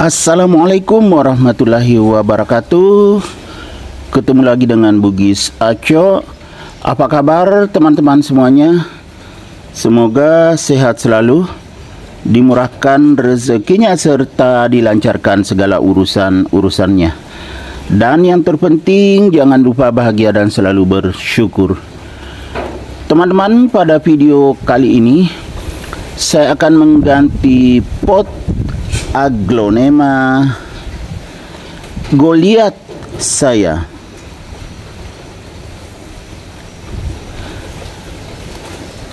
Assalamualaikum warahmatullahi wabarakatuh. Ketemu lagi dengan Bugis Aco. Apa kabar teman-teman semuanya? Semoga sehat selalu, dimurahkan rezekinya serta dilancarkan segala urusan-urusannya. Dan yang terpenting jangan lupa bahagia dan selalu bersyukur. Teman-teman, pada video kali ini saya akan mengganti pot Aglonema Goliath saya.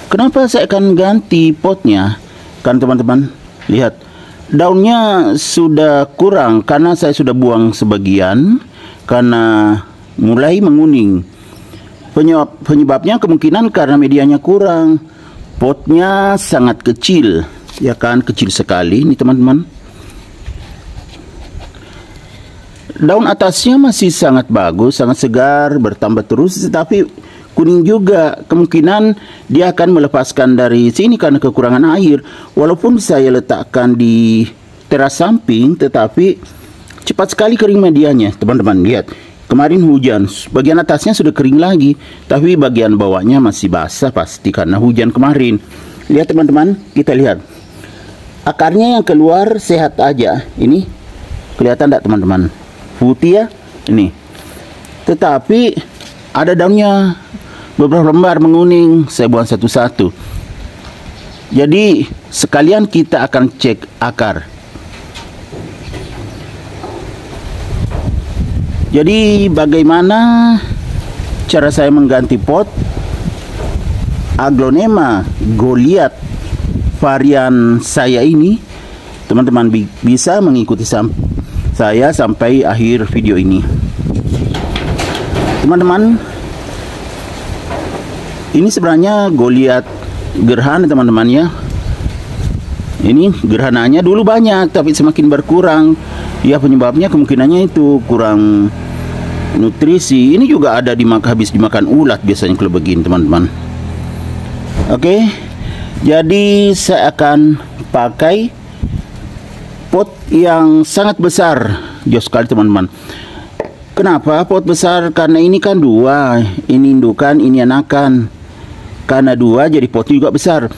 Kenapa saya akan ganti potnya? Kan teman-teman lihat, daunnya sudah kurang karena saya sudah buang sebagian karena mulai menguning. Penyebabnya kemungkinan karena medianya kurang. Potnya sangat kecil, ya kan, kecil sekali ini teman-teman. Daun atasnya masih sangat bagus, sangat segar, bertambah terus, tetapi kuning juga. Kemungkinan dia akan melepaskan dari sini karena kekurangan air. Walaupun saya letakkan di teras samping, tetapi cepat sekali kering medianya. Teman-teman lihat, kemarin hujan, bagian atasnya sudah kering lagi, tapi bagian bawahnya masih basah pasti karena hujan kemarin. Lihat teman-teman, kita lihat akarnya yang keluar sehat aja. Ini kelihatan tidak teman-teman? Putih ya ini, tetapi ada daunnya beberapa lembar menguning. Saya buang satu-satu. Jadi sekalian kita akan cek akar. Jadi bagaimana cara saya mengganti pot Aglonema Goliath varian saya ini? Teman-teman bisa mengikuti saya sampai akhir video ini. Teman-teman, ini sebenarnya Goliath gerhana teman-teman ya. Ini gerhananya dulu banyak tapi semakin berkurang. Ya, penyebabnya kemungkinannya itu kurang nutrisi. Ini juga ada habis dimakan ulat biasanya kalau begini teman-teman. Oke, jadi saya akan pakai pot yang sangat besar, jauh sekali teman-teman. Kenapa pot besar? Karena ini kan dua, ini indukan, ini anakan. Karena dua jadi potnya juga besar.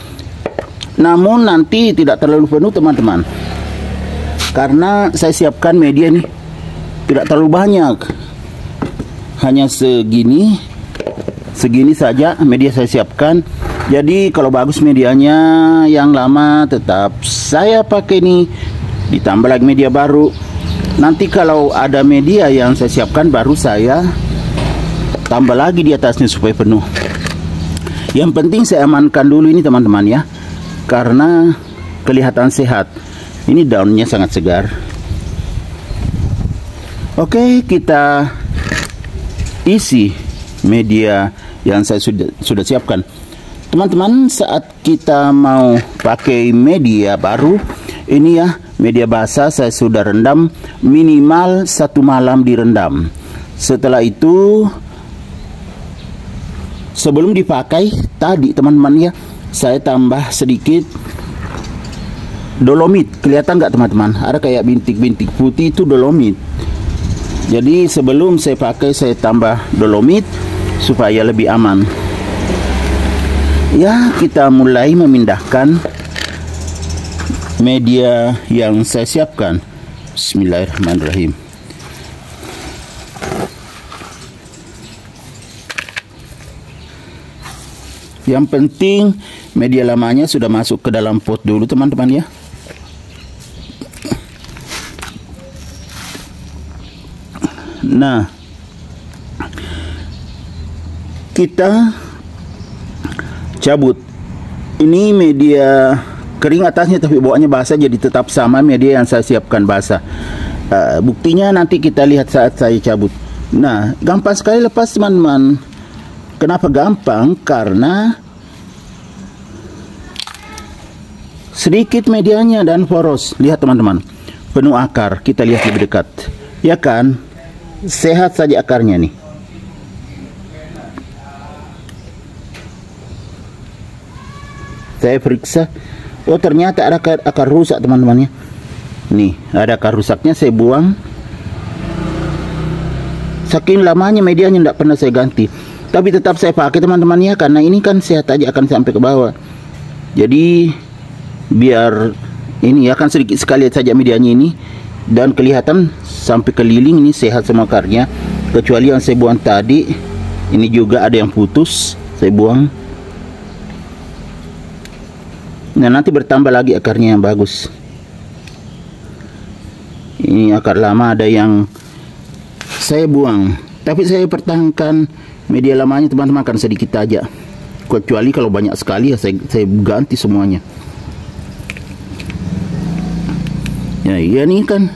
Namun nanti tidak terlalu penuh teman-teman, karena saya siapkan media nih tidak terlalu banyak, hanya segini saja media saya siapkan. Jadi kalau bagus medianya yang lama tetap saya pakai nih, ditambah lagi media baru. Nanti kalau ada media yang saya siapkan baru saya tambah lagi di atasnya supaya penuh. Yang penting saya amankan dulu ini teman-teman ya, karena kelihatan sehat. Ini daunnya sangat segar. Oke, kita isi media yang saya sudah siapkan. Teman-teman, saat kita mau pakai media baru ini ya, media basah saya sudah rendam minimal 1 malam direndam. Setelah itu sebelum dipakai tadi teman-teman ya, saya tambah sedikit dolomit. Kelihatan nggak teman-teman? Ada kayak bintik-bintik putih, itu dolomit. Jadi sebelum saya pakai saya tambah dolomit supaya lebih aman. Ya, kita mulai memindahkan media yang saya siapkan. Bismillahirrahmanirrahim. Yang penting media lamanya sudah masuk ke dalam pot dulu teman-teman ya. Nah, kita cabut. Ini media kering atasnya tapi bawahnya basah, jadi tetap sama media yang saya siapkan basah. Buktinya nanti kita lihat saat saya cabut. Nah, gampang sekali lepas teman-teman. Kenapa gampang? Karena sedikit medianya dan poros. Lihat teman-teman, penuh akar. Kita lihat lebih dekat, ya kan? Sehat saja akarnya nih. Saya periksa, oh ternyata ada akar rusak teman-teman ya. Nih, ada akar rusaknya saya buang. Saking lamanya medianya tidak pernah saya ganti. Tapi tetap saya pakai teman-teman ya, karena ini kan sehat aja akan sampai ke bawah. Jadi biar ini ya kan sedikit sekali saja medianya ini, dan kelihatan sampai keliling ini sehat semua akarnya. Kecuali yang saya buang tadi, ini juga ada yang putus, saya buang. Nah, nanti bertambah lagi akarnya yang bagus. Ini akar lama ada yang saya buang, tapi saya pertahankan media lamanya teman-teman, akan sedikit aja. Kecuali kalau banyak sekali ya saya ganti semuanya. Ya, iya nih kan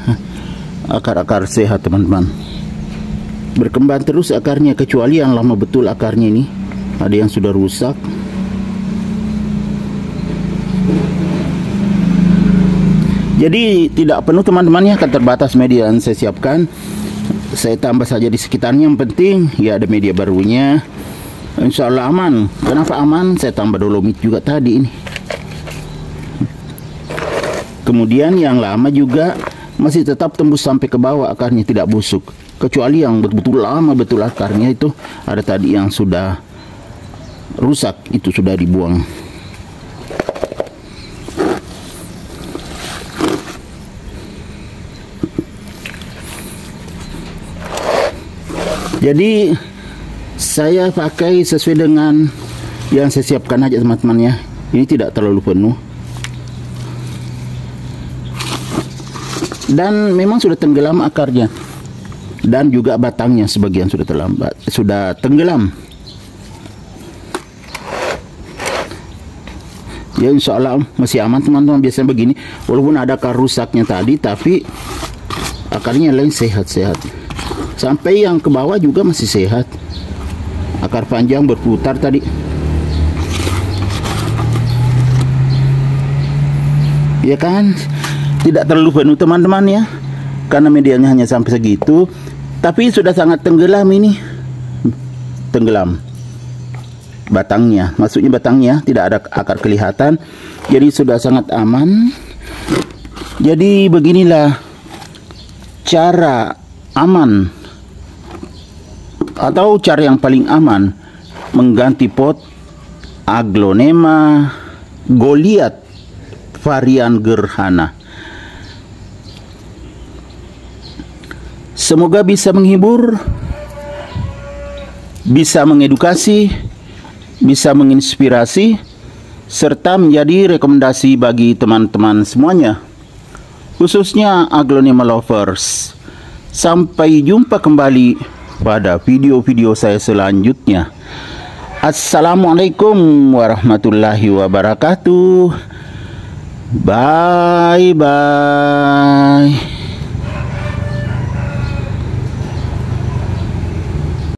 akar-akar sehat teman-teman. Berkembang terus akarnya, kecuali yang lama betul akarnya ini. Ada yang sudah rusak. Jadi tidak penuh teman-teman ya, akan terbatas media yang saya siapkan. Saya tambah saja di sekitarnya, yang penting ya ada media barunya. Insya Allah aman. Kenapa aman? Saya tambah dolomit juga tadi ini. Kemudian yang lama juga masih tetap tembus sampai ke bawah, akarnya tidak busuk. Kecuali yang betul-betul lama betul akarnya itu, ada tadi yang sudah rusak, itu sudah dibuang. Jadi saya pakai sesuai dengan yang saya siapkan aja teman-teman ya. Ini tidak terlalu penuh. Dan memang sudah tenggelam akarnya. Dan juga batangnya sebagian sudah sudah tenggelam. Ya insya Allah masih aman teman-teman. Biasanya begini, walaupun ada akar rusaknya tadi, tapi akarnya lain sehat-sehat. Sampai yang ke bawah juga masih sehat. Akar panjang berputar tadi. Ya kan? Tidak terlalu penuh teman-teman ya. Karena medianya hanya sampai segitu. Tapi sudah sangat tenggelam ini. Tenggelam batangnya. Maksudnya batangnya tidak ada akar kelihatan. Jadi sudah sangat aman. Jadi beginilah cara aman, atau cara yang paling aman mengganti pot Aglonema Goliath varian gerhana. Semoga bisa menghibur, bisa mengedukasi, bisa menginspirasi, serta menjadi rekomendasi bagi teman-teman semuanya, khususnya Aglonema lovers. Sampai jumpa kembali pada video-video saya selanjutnya. Assalamualaikum warahmatullahi wabarakatuh. Bye bye.